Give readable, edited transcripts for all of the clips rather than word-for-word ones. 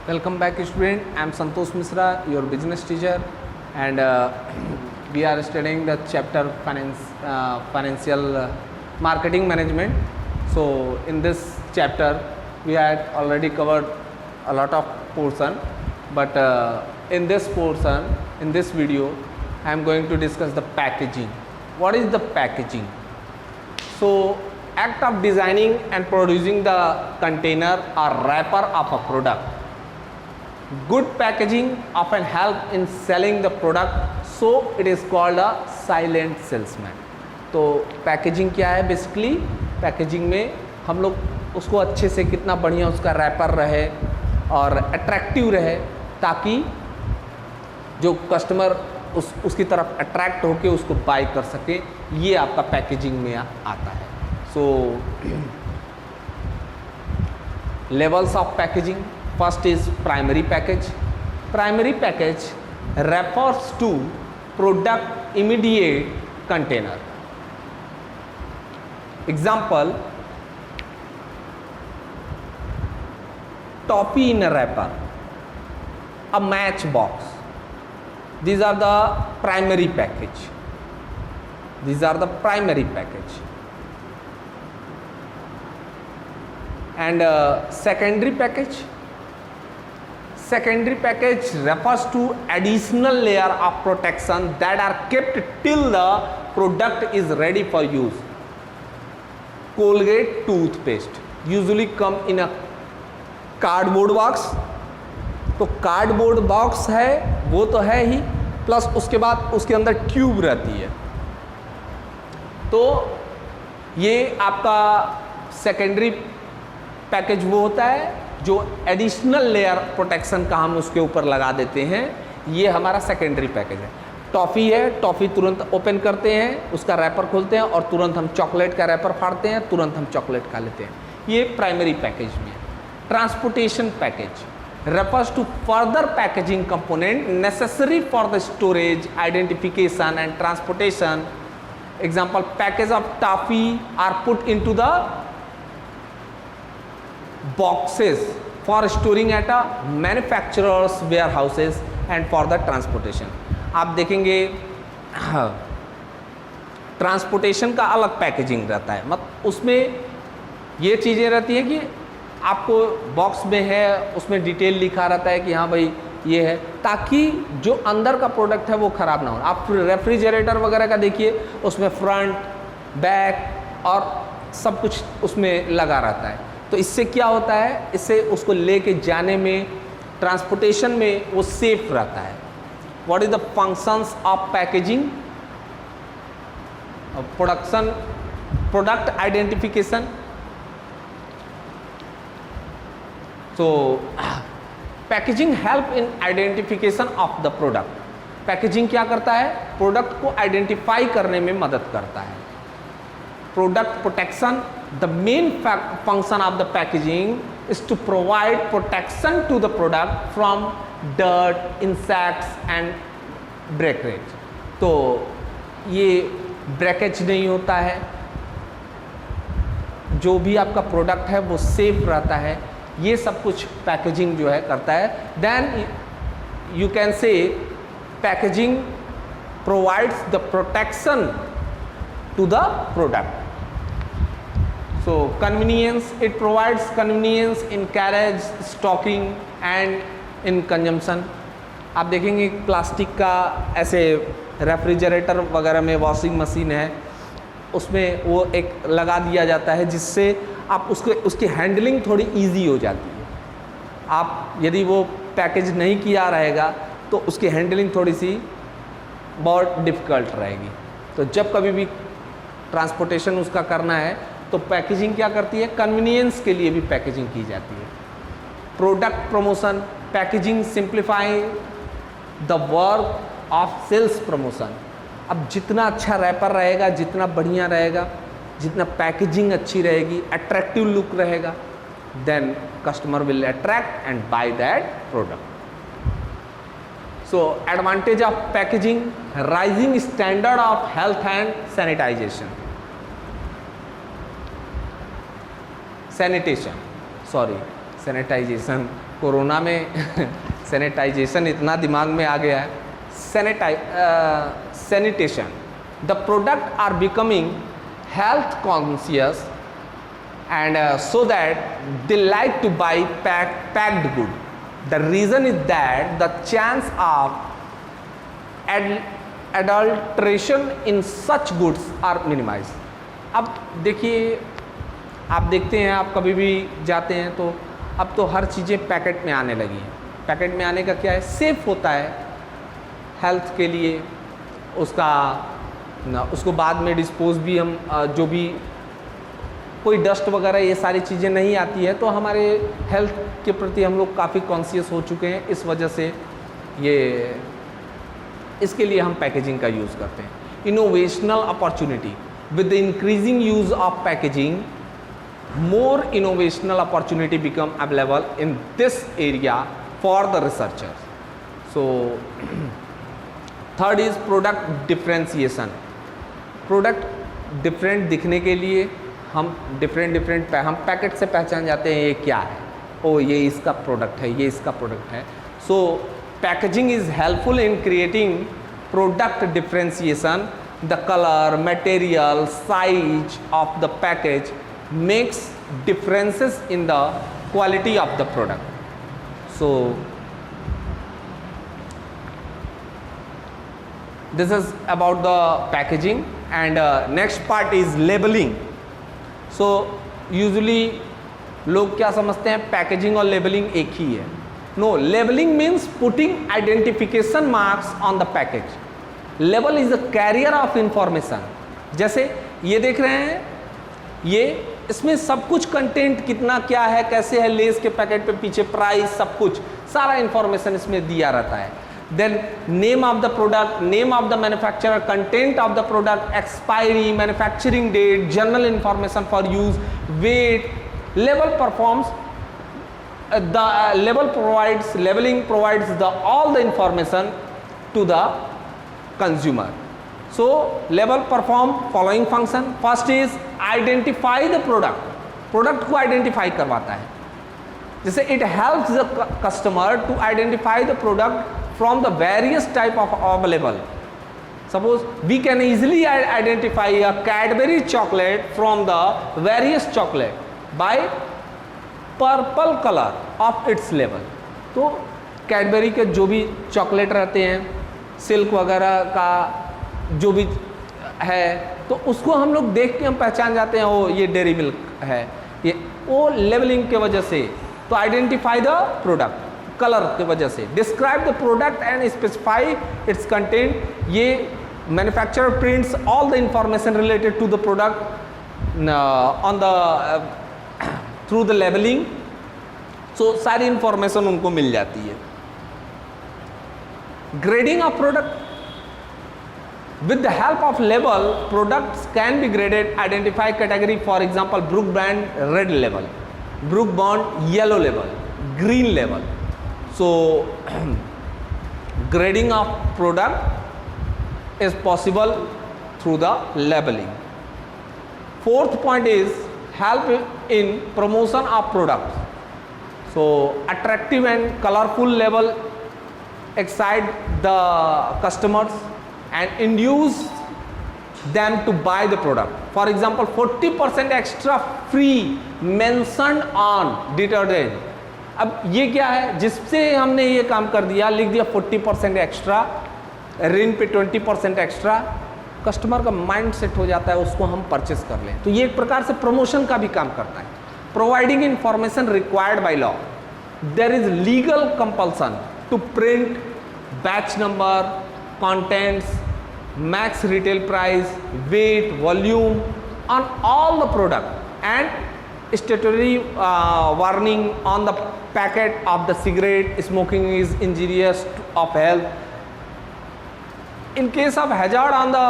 Welcome back, student. I am Santosh Misra, your business teacher, and we are studying the chapter financial marketing management. So, in this chapter, we had already covered a lot of portion, but in this portion, in this video, I am going to discuss the packaging. What is the packaging? So, act of designing and producing the container or wrapper of a product. Good packaging often help in selling the product, so it is called a silent salesman. तो packaging क्या है? Basically packaging में हम लोग उसको अच्छे से कितना बढ़िया उसका रैपर रहे और अट्रैक्टिव रहे, ताकि जो कस्टमर उसकी तरफ अट्रैक्ट होके उसको बाय कर सके, ये आपका पैकेजिंग में आता है. So levels of packaging. First is primary package. Primary package refers to product immediate container. Example, toffee in a wrapper, a matchbox. These are the primary package. These are the primary package. And secondary package. Secondary package refers to additional layer of protection that are kept till the product is ready for use. Colgate toothpaste usually come in a cardboard box. तो cardboard box है वो तो है ही, plus उसके बाद उसके अंदर tube रहती है. तो ये आपका सेकेंडरी पैकेज वो होता है जो एडिशनल लेयर प्रोटेक्शन का हम उसके ऊपर लगा देते हैं. ये हमारा सेकेंडरी पैकेज है. टॉफ़ी है, टॉफ़ी तुरंत ओपन करते हैं, उसका रैपर खोलते हैं और तुरंत हम चॉकलेट का रैपर फाड़ते हैं, तुरंत हम चॉकलेट खा लेते हैं. ये प्राइमरी पैकेज में है. Transportation package refers to further packaging component necessary for the storage, identification and transportation. Example, package of toffee are put into the boxes for storing at a manufacturer's warehouses and for the transportation. आप देखेंगे transportation का अलग packaging रहता है, मतलब उसमें ये चीज़ें रहती हैं कि आपको बॉक्स में है, उसमें डिटेल लिखा रहता है कि हाँ भाई ये है, ताकि जो अंदर का प्रोडक्ट है वो ख़राब ना हो. आप रेफ्रिजरेटर वगैरह का देखिए, उसमें फ्रंट बैक और सब कुछ उसमें लगा रहता है. तो इससे क्या होता है, इससे उसको लेके जाने में, ट्रांसपोर्टेशन में वो सेफ रहता है. What is the functions of packaging? Product identification. So packaging help in identification of the product. Packaging क्या करता है? प्रोडक्ट को आइडेंटिफाई करने में मदद करता है. Product protection. The main function of the packaging is to provide protection to the product from dirt, insects and breakage. तो ये ब्रेकेज नहीं होता है, जो भी आपका प्रोडक्ट है वो सेफ रहता है. ये सब कुछ पैकेजिंग जो है करता है. Then you can say packaging provides the protection to the product. So convenience, it provides convenience in carriage, stocking and in consumption. आप देखेंगे प्लास्टिक का ऐसे रेफ्रिजरेटर वगैरह में, वॉशिंग मशीन है, उसमें वो एक लगा दिया जाता है जिससे आप उसकी हैंडलिंग थोड़ी इजी हो जाती है. आप यदि वो पैकेज नहीं किया रहेगा तो उसकी हैंडलिंग थोड़ी सी बहुत डिफ़िकल्ट रहेगी. तो जब कभी भी ट्रांसपोर्टेशन उसका करना है तो पैकेजिंग क्या करती है? कन्वीनियंस के लिए भी पैकेजिंग की जाती है. Product promotion. Packaging simplify the work of sales promotion. अब जितना अच्छा रैपर रहेगा, जितना बढ़िया रहेगा, जितना पैकेजिंग अच्छी रहेगी, अट्रैक्टिव लुक रहेगा, then customer will attract and buy that product. So advantage of packaging: rising standard of health and sanitization. Sanitation sanitization, corona में सैनिटाइजेशन इतना दिमाग में आ गया है. Sanitation, the product are becoming health conscious and so that they like to buy packed good. The reason is that the chance of adulteration in such goods are minimized. अब देखिए, आप देखते हैं, आप कभी भी जाते हैं तो अब तो हर चीज़ें पैकेट में आने लगी हैं. पैकेट में आने का क्या है, सेफ होता है हेल्थ के लिए. उसको बाद में डिस्पोज भी हम जो भी कोई डस्ट वगैरह ये सारी चीज़ें नहीं आती है, तो हमारे हेल्थ के प्रति हम लोग काफ़ी कॉन्शियस हो चुके हैं. इस वजह से इसके लिए हम पैकेजिंग का यूज़ करते हैं. Innovational opportunity, with the increasing use of packaging, more innovational opportunity become available in this area for the researchers. So third is product differentiation. Product different दिखने के लिए हम different हम पैकेट से पहचान जाते हैं ये क्या है. ओ ये इसका प्रोडक्ट है, ये इसका प्रोडक्ट है. So packaging is helpful in creating product differentiation. The color, material, size of the package makes differences in the quality of the product. So this is about the packaging, and next part is labeling. So usually लोग क्या समझते हैं, packaging और labelling एक ही है. No, labeling means putting identification marks on the package. Label is a carrier of information. जैसे ये देख रहे हैं, ये इसमें सब कुछ कंटेंट कितना क्या है, कैसे है, लेस के पैकेट पे पीछे प्राइस, सब कुछ सारा इंफॉर्मेशन इसमें दिया रहता है. Then name of the product, name of the manufacturer, content of the product, expiry, manufacturing date, general information for use, weight. Label performs the labeling provides all the information to the consumer. So label perform following function. First is identify the product. Product को identify करवाता है. जैसे it helps the customer to identify the product from the various type of available. Suppose we can easily identify a Cadbury chocolate from the various chocolate by purple colour of its label. तो Cadbury के जो भी chocolate रहते हैं, silk वगैरह का जो भी है, तो उसको हम लोग देख के हम पहचान जाते हैं, वो ये डेयरी मिल्क है, ये वो लेबलिंग के वजह से. तो आइडेंटिफाई द प्रोडक्ट कलर के वजह से. Describe the product and specify its content. ये manufacturer prints all the information related to the product on the through the labelling. So सारी इंफॉर्मेशन उनको मिल जाती है. Grading of product, with the help of label, products can be graded. Identify category, for example Brook brand red label, Brook Bond yellow label, green label. So grading of product is possible through the labeling. Fourth point is help in promotion of products. So attractive and colorful label excite the customers and induce them to buy the product. For example 40% extra free mentioned on detergent. अब ये क्या है, जिससे हमने ये काम कर दिया, लिख दिया 40% एक्स्ट्रा, रिन पे 20% एक्स्ट्रा, कस्टमर का माइंड सेट हो जाता है, उसको हम परचेस कर लें. तो ये एक प्रकार से प्रमोशन का भी काम करता है. Providing information required by law. There is legal compulsion to print batch number, contents, max retail price, weight, volume on all the product and statutory warning on the packet of the cigarette. Smoking is injurious of health. In case of hazard on the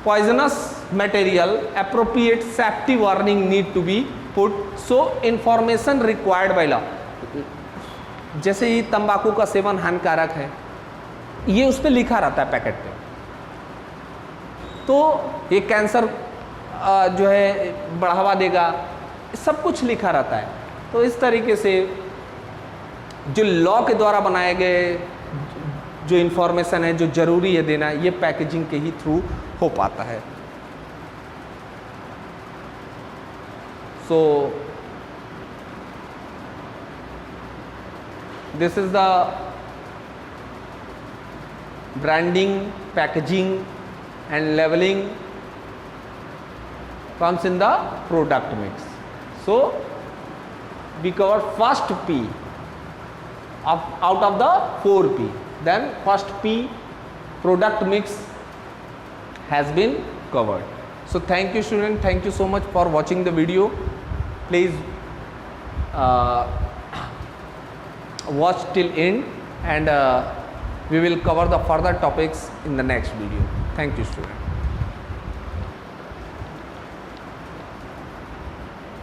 poisonous material, appropriate safety warning need to be put. So information required by law. जैसे ही तंबाकू का seven हानिकारक है, ये उस पर लिखा रहता है पैकेट पे. तो ये कैंसर जो है बढ़ावा देगा, सब कुछ लिखा रहता है. तो इस तरीके से जो लॉ के द्वारा बनाए गए जो इंफॉर्मेशन है, जो जरूरी है देना, ये पैकेजिंग के ही थ्रू हो पाता है। So this is the branding, packaging and labeling comes in the product mix. So we cover first P out of the 4P. Then first P, product mix, has been covered. So thank you student, thank you so much for watching the video. Please watch till end and we will cover the further topics in the next video. Thank you student.